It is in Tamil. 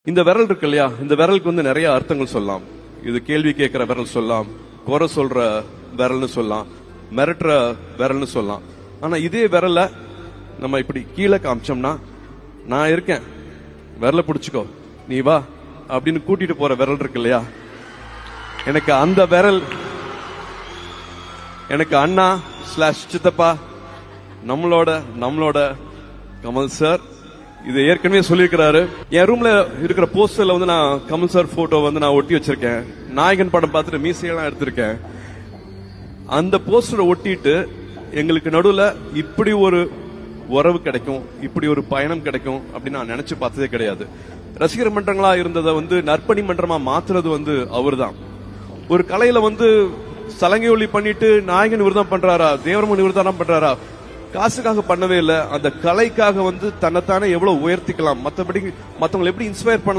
இந்த விரல் இருக்கு இல்லையா, இந்த விரலுக்கு வந்து நிறைய அர்த்தங்கள் சொல்லலாம். இது கேள்வி கேட்கிற விரல் சொல்லலாம், குறை சொல்ற விரல்னு சொல்லலாம், மிரட்டுற விரல்னு சொல்லலாம். ஆனா இதே விரல நம்ம இப்படி கீழே காமிச்சோம்னா, நான் இருக்கேன், விரல புடிச்சுக்கோ, நீ வா அப்படின்னு கூட்டிட்டு போற விரல் இருக்கு இல்லையா, எனக்கு அந்த விரல், எனக்கு அண்ணா ஸ்லாஷ் சித்தப்பா, நம்மளோட கமல் சார் இது ஏற்கனவே சொல்லியிருக்கிறாரு. என் ரூம்ல இருக்கிற போஸ்டர்ல வந்து நான் கமல் சார் போட்டோ வந்து நான் ஒட்டி வச்சிருக்கேன். நாயகன் படம் பார்த்துட்டு மீசையெல்லாம் எடுத்திருக்கேன். அந்த போஸ்டரை ஒட்டிட்டு எங்களுக்கு நடுவுல இப்படி ஒரு உறவு கிடைக்கும், இப்படி ஒரு பயணம் கிடைக்கும் அப்படின்னு நான் நினைச்சு பார்த்ததே கிடையாது. ரசிகர் மன்றங்களா இருந்ததை வந்து நற்பணி மன்றமா மாத்துறது வந்து அவர்தான். ஒரு கலையில வந்து சலங்கை ஒளி பண்ணிட்டு நாயகன் விருதம் பண்றாரா, தேவரமன் விருதம் பண்றாரா, காசுக்காக பண்ணவே இல்லை. அந்த கலைக்காக வந்து தன்னைத்தானே எவ்வளவு உயர்த்திக்கலாம், மற்றபடி மற்றவங்களை எப்படி இன்ஸ்பயர் பண்ண